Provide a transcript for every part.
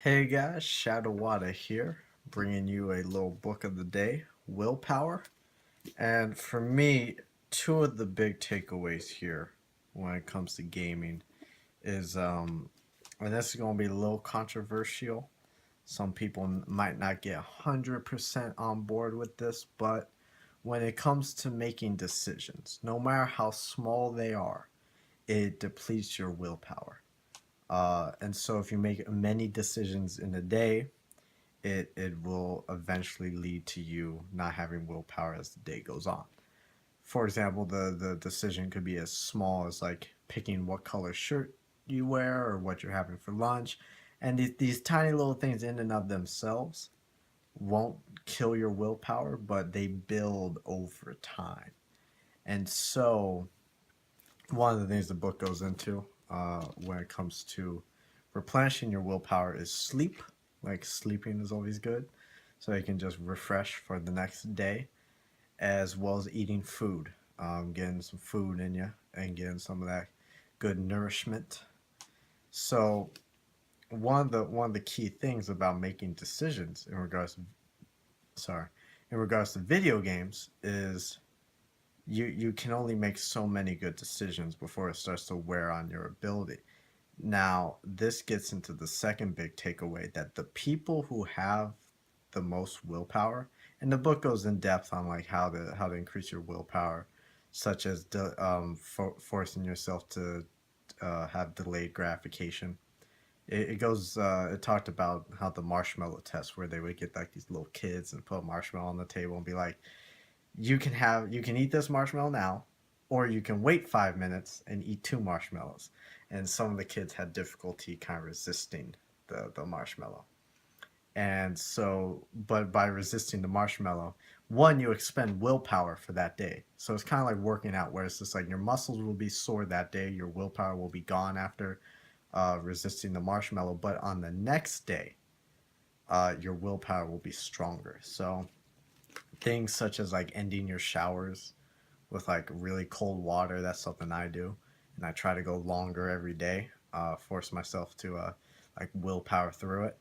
Hey guys, Wada here, bringing you a little book of the day, Willpower. And for me, two of the big takeaways here when it comes to gaming is, and this is going to be a little controversial. Some people might not get 100% on board with this, but when it comes to making decisions, no matter how small they are, it depletes your willpower. And so if you make many decisions in a day, it will eventually lead to you not having willpower as the day goes on. For example, the decision could be as small as like picking what color shirt you wear or what you're having for lunch. And these tiny little things in and of themselves won't kill your willpower, but they build over time. And so one of the things the book goes into when it comes to replenishing your willpower is sleep. Like sleeping is always good, so you can just refresh for the next day, as well as eating food, getting some food in you and getting some of that good nourishment. So one of the key things about making decisions in regards to, sorry, in regards to video games is you can only make so many good decisions before it starts to wear on your ability. Now, this gets into the second big takeaway that the people who have the most willpower, and the book goes in depth on like how to increase your willpower, such as forcing yourself to have delayed gratification. It talked about how the marshmallow test, where they would get like these little kids and put a marshmallow on the table and be like, you can eat this marshmallow now, or you can wait 5 minutes and eat two marshmallows. And some of the kids had difficulty kind of resisting the marshmallow. And so, but by resisting the marshmallow, one, you expend willpower for that day. So it's kind of like working out, where it's just like your muscles will be sore that day, your willpower will be gone after resisting the marshmallow. But on the next day, your willpower will be stronger. So things such as like ending your showers with like really cold water. That's something I do, and I try to go longer every day. Force myself to like willpower through it,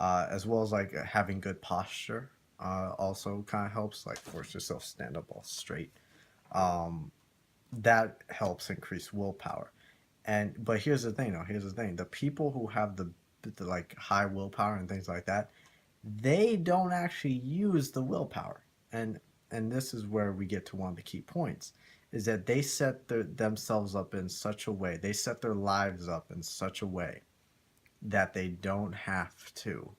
as well as like having good posture. Also kind of helps. Like force yourself to stand up all straight. Um, that helps increase willpower. And but here's the thing, though. Here's the thing: the people who have the like high willpower and things like that, they don't actually use the willpower. And this is where we get to one of the key points, is that they set themselves up in such a way, they set their lives up in such a way that they don't have to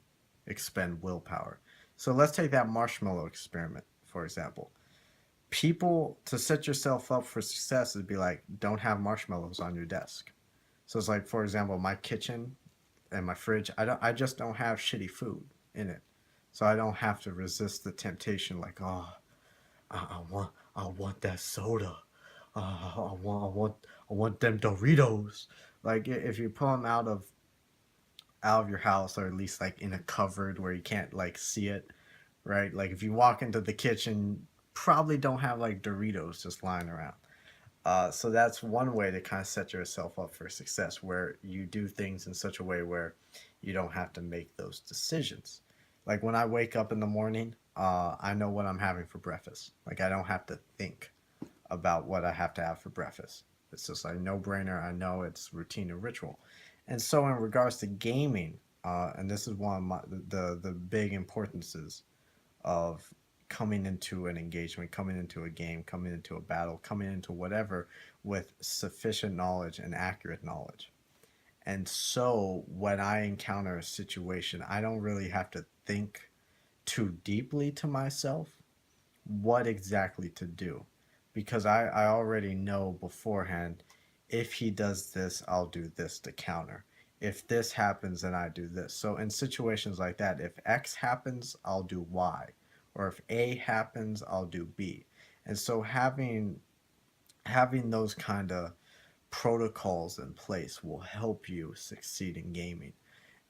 expend willpower. So let's take that marshmallow experiment, for example. People, to set yourself up for success, would be like, don't have marshmallows on your desk. So it's like, for example, my kitchen and my fridge, I just don't have shitty food in it. So I don't have to resist the temptation like, oh, I want that soda. I want them Doritos. Like if you pull them out of your house, or at least like in a cupboard where you can't like see it, right? Like if you walk into the kitchen, probably don't have like Doritos just lying around. So that's one way to kind of set yourself up for success, where you do things in such a way where you don't have to make those decisions. Like when I wake up in the morning, I know what I'm having for breakfast. Like I don't have to think about what I have to have for breakfast. It's just like no brainer. I know it's routine and ritual. And so in regards to gaming, and this is one of the big importances of coming into an engagement, coming into a game, coming into a battle, coming into whatever with sufficient knowledge and accurate knowledge. And so when I encounter a situation, I don't really have to think too deeply to myself what exactly to do, because I already know beforehand, if he does this, I'll do this to counter. If this happens, then I do this. So in situations like that, if X happens, I'll do Y. Or if A happens, I'll do B. And so having those kind of protocols in place will help you succeed in gaming.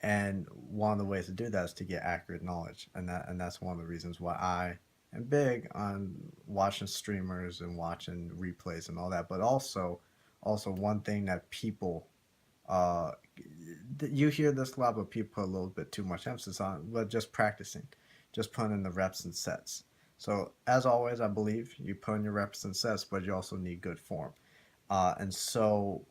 And one of the ways to do that is to get accurate knowledge, and that's one of the reasons why I am big on watching streamers and watching replays and all that. But also one thing that people uh, you hear this a lot, but people put a little bit too much emphasis on it, but just practicing, just putting in the reps and sets. So as always, I believe you put in your reps and sets, but you also need good form. And so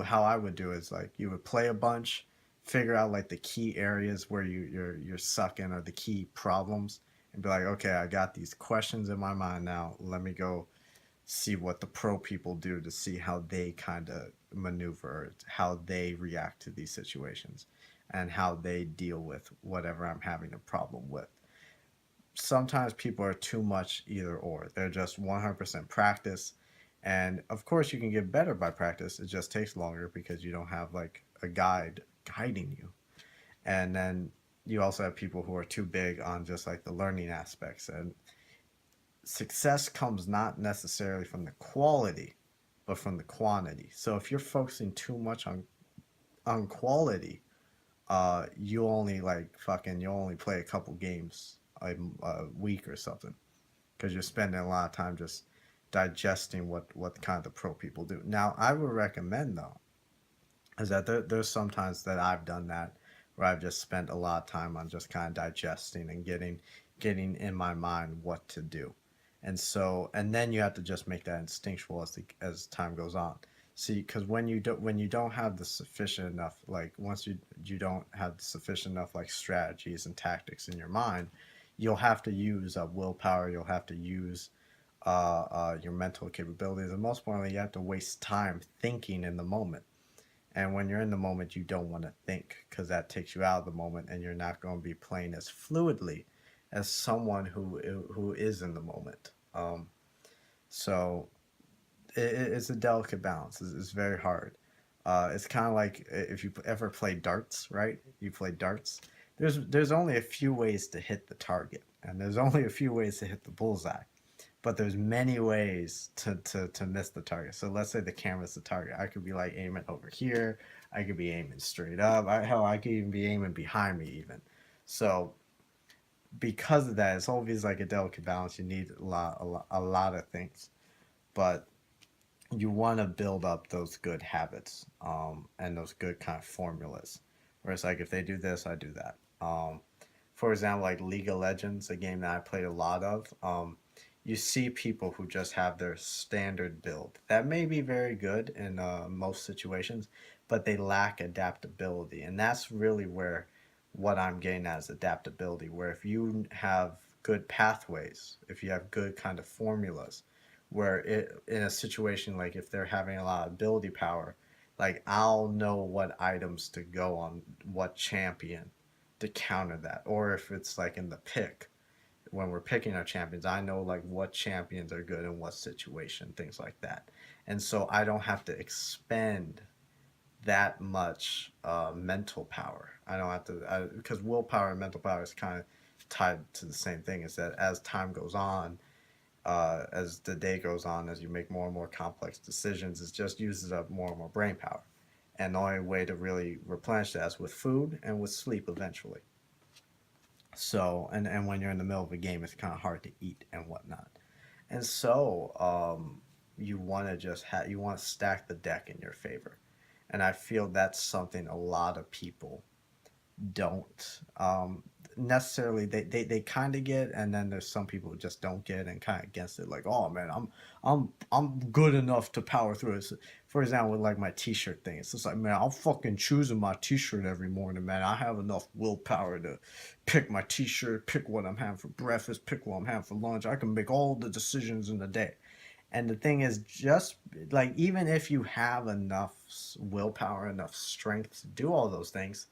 how I would do is like you would play a bunch, figure out like the key areas where you're sucking or the key problems, and be like, okay, I got these questions in my mind now. Let me go see what the pro people do to see how they kind of maneuver, how they react to these situations, and how they deal with whatever I'm having a problem with. Sometimes people are too much either or. They're just 100% practice. And of course, you can get better by practice. It just takes longer because you don't have like a guide guiding you. And then you also have people who are too big on just like the learning aspects. And success comes not necessarily from the quality, but from the quantity. So if you're focusing too much on quality, you only like fucking you only play a couple games a week or something because you're spending a lot of time just digesting what kind of the pro people do. Now, I would recommend though is that there's sometimes that I've done that where I've just spent a lot of time on just kind of digesting and getting in my mind what to do. And so and then you have to just make that instinctual as time goes on. See, because when you don't have the sufficient enough like once you don't have the sufficient enough like strategies and tactics in your mind, you'll have to use willpower. You'll have to use your mental capabilities, and most importantly, you have to waste time thinking in the moment. And when you're in the moment, you don't want to think because that takes you out of the moment, and you're not going to be playing as fluidly as someone who is in the moment. So it's a delicate balance. It's very hard. It's kind of like if you ever play darts, right? You play darts. There's only a few ways to hit the target, and there's only a few ways to hit the bullseye, but there's many ways to miss the target. So let's say the camera's the target. I could be like aiming over here. I could be aiming straight up. Hell, I could even be aiming behind me even. So because of that, it's always like a delicate balance. You need a lot of things, but you want to build up those good habits and those good kind of formulas. Where it's like if they do this, I do that. For example, like League of Legends, a game that I played a lot of. You see people who just have their standard build that may be very good in most situations, but they lack adaptability, and that's really where what I'm getting at is adaptability. Where if you have good pathways, if you have good kind of formulas, where it in a situation like if they're having a lot of ability power, like I'll know what items to go on what champion to counter that, or if it's like in the pick when we're picking our champions, I know like what champions are good in what situation, things like that. And so I don't have to expend that much mental power. I don't have to, because willpower and mental power is kind of tied to the same thing. Is that as time goes on, as the day goes on, as you make more and more complex decisions, it just uses up more and more brain power. And the only way to really replenish that is with food and with sleep eventually. So, and when you're in the middle of a game, it's kind of hard to eat and whatnot. And so, you want to just you want to stack the deck in your favor. And I feel that's something a lot of people don't necessarily they kind of get, and then there's some people who just don't get and kind of against it like, oh man, I'm good enough to power through it. So, for example, with like my t-shirt thing, it's just like, man, I'm fucking choosing my t-shirt every morning, man. I have enough willpower to pick my t-shirt, pick what I'm having for breakfast, pick what I'm having for lunch. I can make all the decisions in the day. And the thing is, just like even if you have enough willpower, enough strength to do all those things,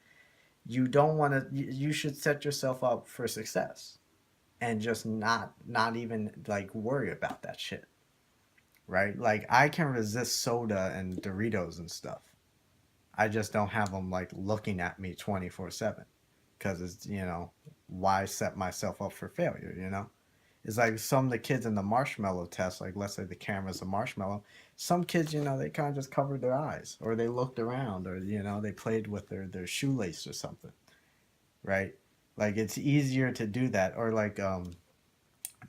you don't want to you should set yourself up for success and just not even like worry about that shit, right? Like I can resist soda and Doritos and stuff. I just don't have them like looking at me 24/7 because it's, why set myself up for failure, It's like some of the kids in the marshmallow test, like let's say the camera's a marshmallow. Some kids, they kind of just covered their eyes or they looked around or, they played with their shoelace or something, right? Like it's easier to do that. Or like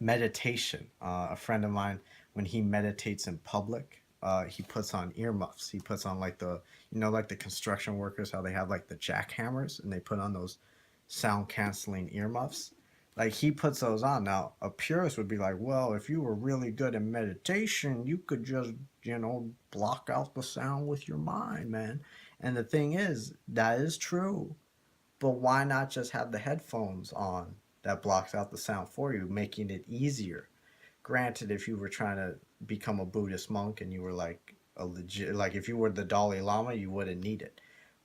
meditation. A friend of mine, when he meditates in public, he puts on earmuffs. He puts on like the, like the construction workers, how they have like the jackhammers and they put on those sound canceling earmuffs. Like he puts those on. Now, a purist would be like, well, if you were really good in meditation, you could just, block out the sound with your mind, man. And the thing is, that is true. But why not just have the headphones on that blocks out the sound for you, making it easier? Granted, if you were trying to become a Buddhist monk and you were like a legit, like if you were the Dalai Lama, you wouldn't need it.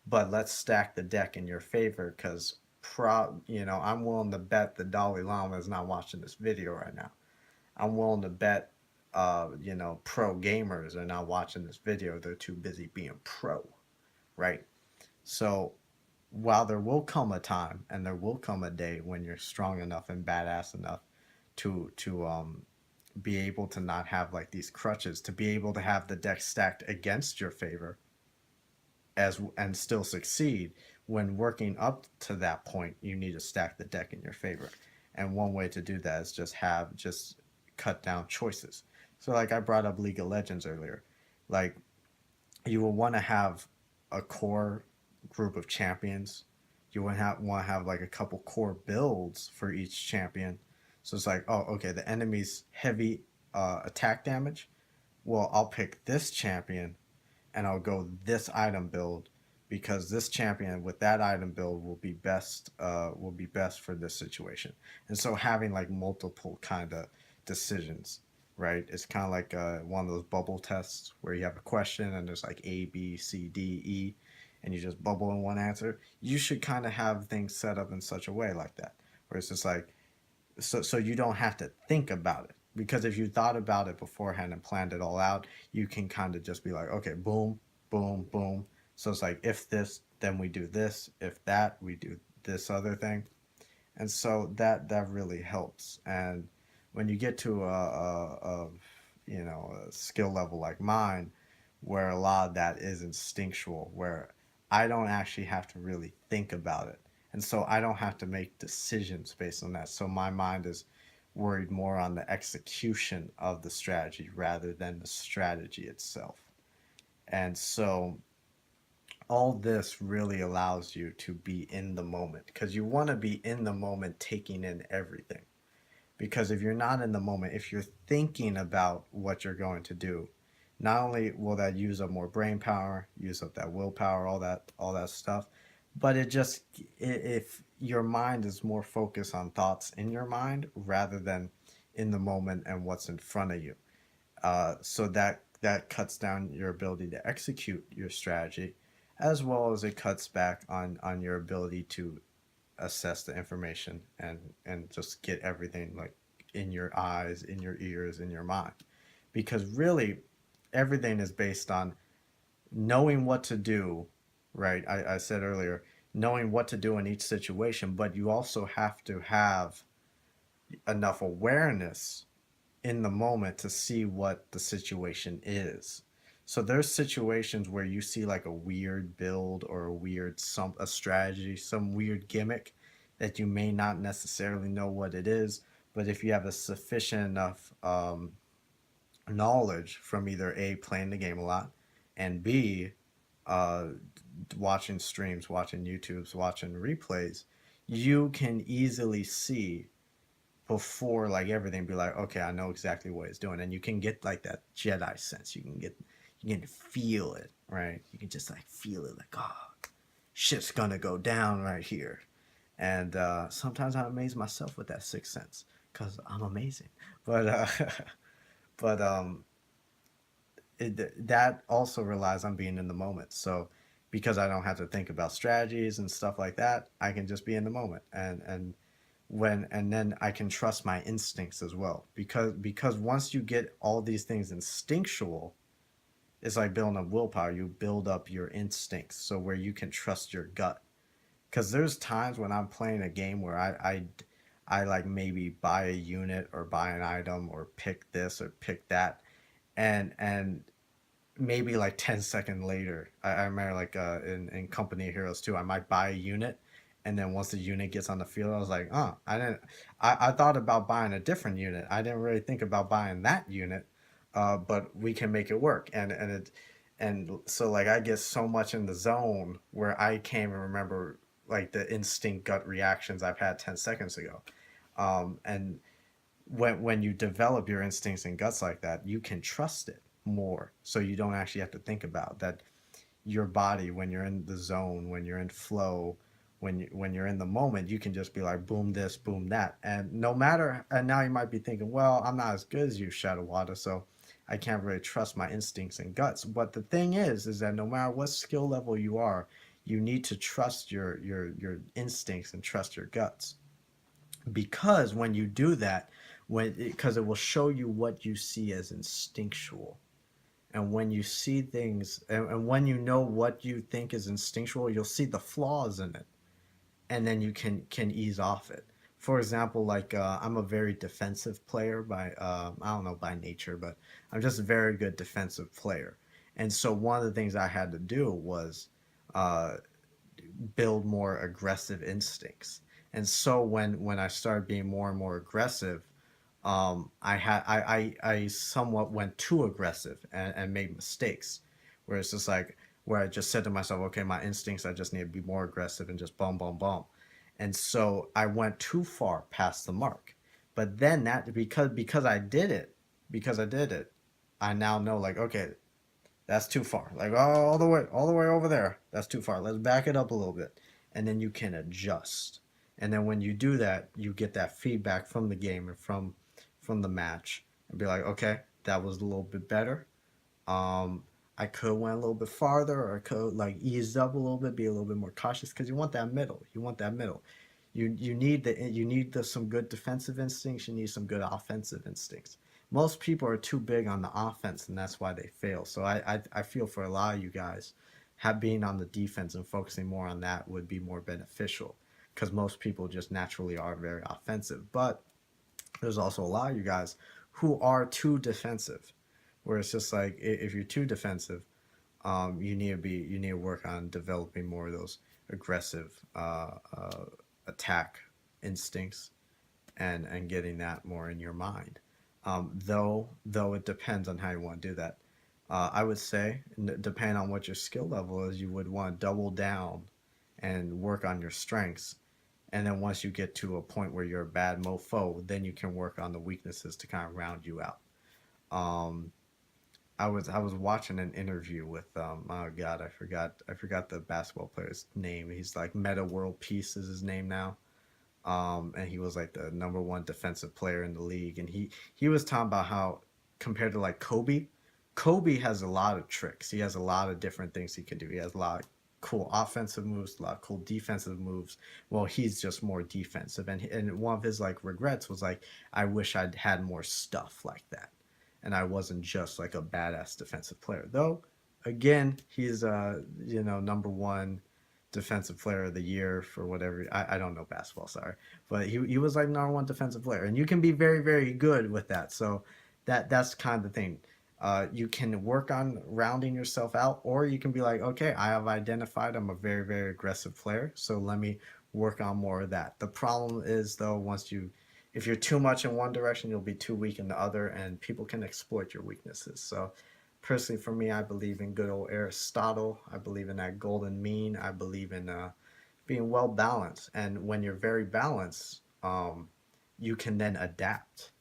But let's stack the deck in your favor because, I'm willing to bet the Dalai Lama is not watching this video right now. I'm willing to bet, pro gamers are not watching this video. They're too busy being pro, right? So while there will come a time and there will come a day when you're strong enough and badass enough to be able to not have like these crutches, to be able to have the deck stacked against your favor as and still succeed. When working up to that point, you need to stack the deck in your favor. And one way to do that is just cut down choices. So like I brought up League of Legends earlier. Like you will want to have a core group of champions. You want to have like a couple core builds for each champion. So it's like, oh, okay, the enemy's heavy attack damage. Well, I'll pick this champion and I'll go this item build because this champion with that item build will be best for this situation. And so having like multiple kind of decisions, right? It's kind of like one of those bubble tests where you have a question and there's like A, B, C, D, E, and you just bubble in one answer. You should kind of have things set up in such a way like that, where it's just like so you don't have to think about it, because if you thought about it beforehand and planned it all out, you can kind of just be like, okay, boom, boom, boom. So it's like, if this, then we do this, if that, we do this other thing. And so that really helps. And when you get to a skill level like mine, where a lot of that is instinctual, where I don't actually have to really think about it, and so I don't have to make decisions based on that. So my mind is worried more on the execution of the strategy rather than the strategy itself. And so all this really allows you to be in the moment, because you want to be in the moment taking in everything. Because if you're not in the moment, if you're thinking about what you're going to do, not only will that use up more brain power, use up that willpower, all that stuff, but it just, if your mind is more focused on thoughts in your mind rather than in the moment and what's in front of you, so that cuts down your ability to execute your strategy, as well as it cuts back on your ability to assess the information and just get everything like in your eyes, in your ears, in your mind. Because really everything is based on knowing what to do, right? I said earlier, knowing what to do in each situation, but you also have to have enough awareness in the moment to see what the situation is. So there's situations where you see like a weird build or a strategy, some weird gimmick that you may not necessarily know what it is, but if you have a sufficient enough knowledge from either A, playing the game a lot, and B, uh, watching streams, watching YouTubes, watching replays, you can easily see before like everything, be like, okay, I know exactly what it's doing. And you can get like that Jedi sense. You can feel it, right? You can just like feel it, like, oh, shit's gonna go down right here. And sometimes I amaze myself with that sixth sense because I'm amazing. But but that also relies on being in the moment. So because I don't have to think about strategies and stuff like that, I can just be in the moment, and then I can trust my instincts as well, because once you get all these things instinctual, it's like building up willpower. You build up your instincts, so where you can trust your gut. Because there's times when I'm playing a game where I like maybe buy a unit or buy an item or pick this or pick that, and maybe like 10 seconds later, I remember like in Company of Heroes 2, I might buy a unit, and then once the unit gets on the field, I was like, I thought about buying a different unit. I didn't really think about buying that unit. but we can make it work. And so like I get so much in the zone where I can't even remember like the instinct gut reactions I've had 10 seconds ago. And when you develop your instincts and guts like that, you can trust it more. So you don't actually have to think about that. Your body, when you're in the zone, when you're in flow, when you're in the moment, you can just be like boom this, boom that, and no matter. And now you might be thinking, well, I'm not as good as you, Shadow Water, so I can't really trust my instincts and guts. But the thing is that no matter what skill level you are, you need to trust your instincts and trust your guts, because when you do that, because it will show you what you see as instinctual. And when you see things, and when you know what you think is instinctual, you'll see the flaws in it, and then you can ease off it. For example, like I'm a very defensive player by I don't know, by nature, but I'm just a very good defensive player. And so one of the things I had to do was uh, build more aggressive instincts. And so when I started being more and more aggressive, I somewhat went too aggressive and made mistakes, where it's just like where I just said to myself, okay, my instincts, I just need to be more aggressive and just boom, boom, boom. And so I went too far past the mark. But then that because I did it, because I did it, I now know like, okay, that's too far. Like all the way over there. That's too far. Let's back it up a little bit. And then you can adjust. And then when you do that, you get that feedback from the game and from the match and be like, okay, that was a little bit better. Um, I could went a little bit farther, or I could like ease up a little bit, be a little bit more cautious, because you want that middle. You want that middle. You need some good defensive instincts. You need some good offensive instincts. Most people are too big on the offense, and that's why they fail. So I feel for a lot of you guys, have being on the defense and focusing more on that would be more beneficial, because most people just naturally are very offensive. But there's also a lot of you guys who are too defensive, where it's just like if you're too defensive, you need to work on developing more of those aggressive attack instincts and getting that more in your mind. Though it depends on how you want to do that. I would say, depending on what your skill level is, you would want to double down and work on your strengths. And then once you get to a point where you're a bad mofo, then you can work on the weaknesses to kind of round you out. Um, I was watching an interview with oh god, I forgot the basketball player's name. He's like Meta World Peace is his name now. And he was like the number one defensive player in the league. And he was talking about how compared to like Kobe has a lot of tricks. He has a lot of different things he can do. He has a lot of cool offensive moves, a lot of cool defensive moves. Well, he's just more defensive. And one of his like regrets was like, I wish I'd had more stuff like that, and I wasn't just like a badass defensive player. Though, again, he's number one defensive player of the year for whatever. I don't know basketball, sorry, but he was like number one defensive player, and you can be very very good with that. So that's kind of the thing. You can work on rounding yourself out, or you can be like, okay, I have identified I'm a very very aggressive player, so let me work on more of that. The problem is though, if you're too much in one direction, you'll be too weak in the other, and people can exploit your weaknesses. So personally for me, I believe in good old Aristotle. I believe in that golden mean. I believe in being well balanced. And when you're very balanced, you can then adapt.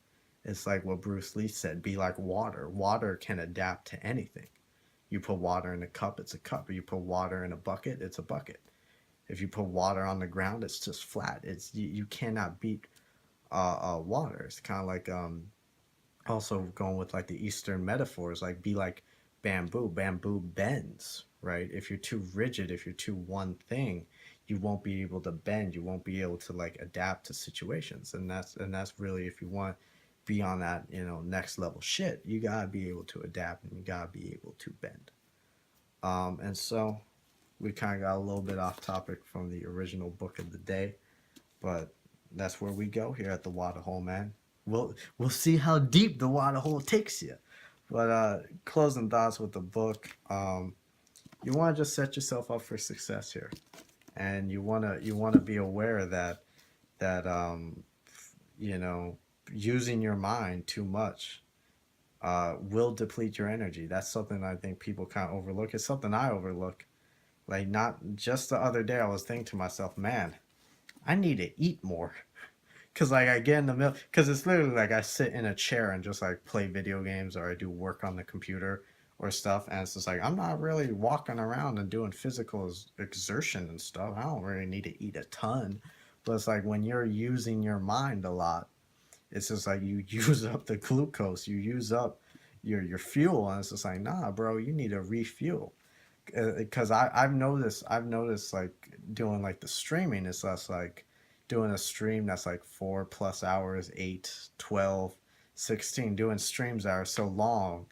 It's like what Bruce Lee said, be like water. Water can adapt to anything. You put water in a cup, it's a cup. You put water in a bucket, it's a bucket. If you put water on the ground, it's just flat. You cannot beat water. It's kind of like also going with like the Eastern metaphors, like be like bamboo. Bamboo bends, right? If you're too rigid, if you're too one thing, you won't be able to bend. You won't be able to like adapt to situations, and that's really if you want be on that next level shit, you gotta be able to adapt and you gotta be able to bend. And so we kind of got a little bit off topic from the original book of the day, but that's where we go here at the Water Hole, man. We'll see how deep the water hole takes you. But closing thoughts with the book, you want to just set yourself up for success here, and you wanna be aware that you know using your mind too much will deplete your energy. That's something I think people kind of overlook. It's something I overlook. Like, not just the other day, I was thinking to myself, man, I need to eat more. Cause like I get in the middle, cause it's literally like I sit in a chair and just like play video games or I do work on the computer or stuff, and it's just like I'm not really walking around and doing physical exertion and stuff. I don't really need to eat a ton, but it's like when you're using your mind a lot, it's just like you use up the glucose, you use up your fuel, and it's just like nah, bro, you need to refuel. Because I've noticed like doing like the streaming is less like doing a stream that's like 4+ hours, 8, 12, 16, doing streams that are so long,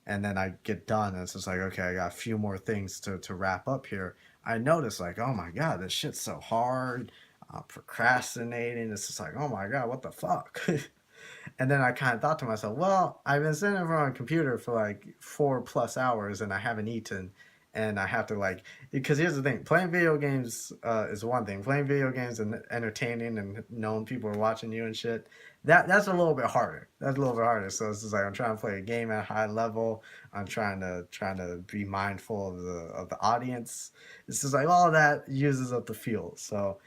and then I get done and it's just like okay, I got a few more things to wrap up here. I notice like oh my god, this shit's so hard. I'm procrastinating. It's just like oh my god, what the fuck. And then I kind of thought to myself, well, I've been sitting in front of a computer for like 4+ hours and I haven't eaten. And I have to like, because here's the thing, playing video games is one thing. Playing video games and entertaining and knowing people are watching you and shit, that's a little bit harder. That's a little bit harder. So it's just like I'm trying to play a game at a high level. I'm trying to be mindful of the audience. It's just like all that uses up the fuel. So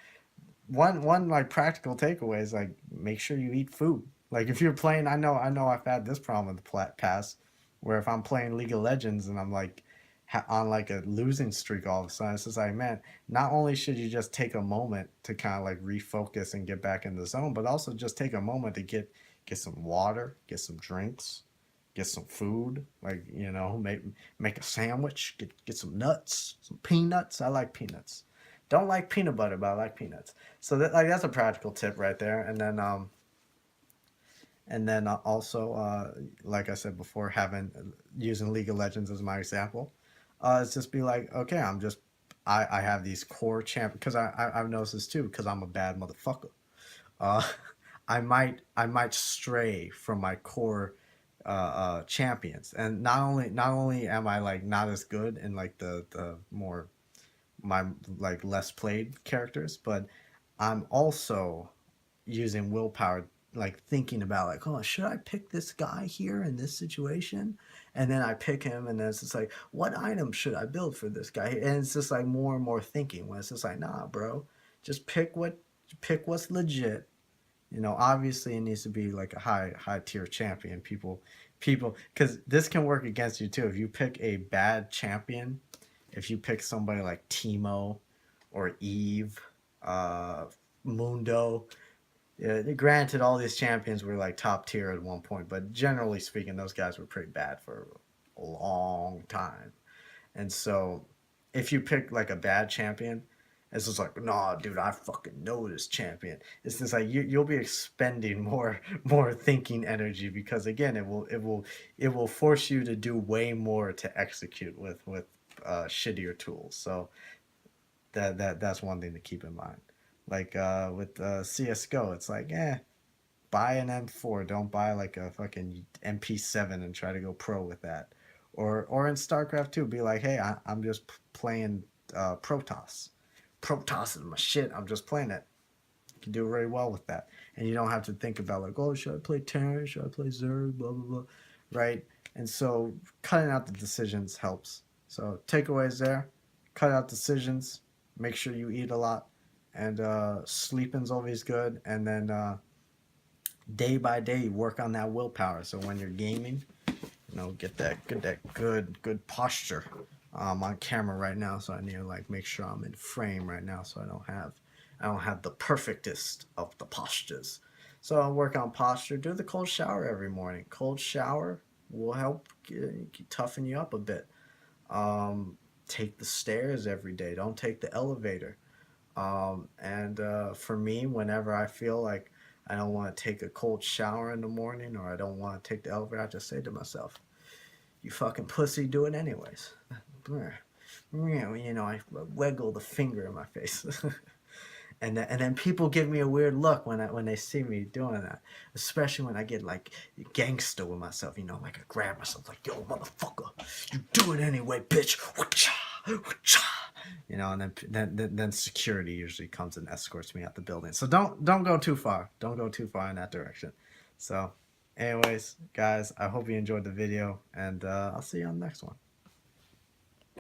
one like practical takeaway is like make sure you eat food. Like if you're playing, I know I've had this problem in the past, where if I'm playing League of Legends and I'm like on like a losing streak all of a sudden, it's just like man, not only should you just take a moment to kind of like refocus and get back in the zone, but also just take a moment to get some water, get some drinks, get some food, like make a sandwich, get some nuts, some peanuts. I like peanuts. Don't like peanut butter, but I like peanuts. So that's a practical tip right there. And then also like I said before, having using League of Legends as my example, it's just be like, okay, I have these core champ because I've noticed this too because I'm a bad motherfucker. Uh, I might stray from my core champions, and not only am I like not as good in like the more my like less played characters, but I'm also using willpower, like thinking about like, oh, should I pick this guy here in this situation? And then I pick him, and then it's just like, what item should I build for this guy? And it's just like more and more thinking. When it's just like, nah, bro, just pick what's legit. Obviously it needs to be like a high tier champion. People, because this can work against you too. If you pick a bad champion, if you pick somebody like Timo or Eve, uh, Mundo, yeah, granted, all these champions were like top tier at one point, but generally speaking, those guys were pretty bad for a long time. And so, if you pick like a bad champion, it's just like, nah, dude, I fucking know this champion. It's just like you'll be expending more thinking energy because again, it will force you to do way more to execute with shittier tools. So that's one thing to keep in mind. Like with CS:GO, it's like, buy an M4. Don't buy like a fucking MP7 and try to go pro with that. Or in StarCraft 2, be like, hey, I'm just playing Protoss. Protoss is my shit. I'm just playing it. You can do very well with that, and you don't have to think about like, oh, should I play Terran? Should I play Zerg? Blah blah blah, right? And so cutting out the decisions helps. So takeaways there: cut out decisions. Make sure you eat a lot, and sleeping's always good. And then day by day, work on that willpower. So when you're gaming, get that good posture. I'm on camera right now, so I need to like make sure I'm in frame right now, so I don't have the perfectest of the postures. So I'll work on posture. Do the cold shower every morning. Cold shower will help toughen you up a bit. Take the stairs every day. Don't take the elevator. And for me, whenever I feel like I don't want to take a cold shower in the morning or I don't want to take the elevator, I just say to myself, you fucking pussy, do it anyways. I wiggle the finger in my face. And then people give me a weird look when they see me doing that, especially when I get like gangster with myself. Like I grab myself like, yo, motherfucker, you do it anyway, bitch. And then security usually comes and escorts me out the building. So don't go too far. Don't go too far in that direction. So Anyways, guys, I hope you enjoyed the video, and I'll see you on the next one.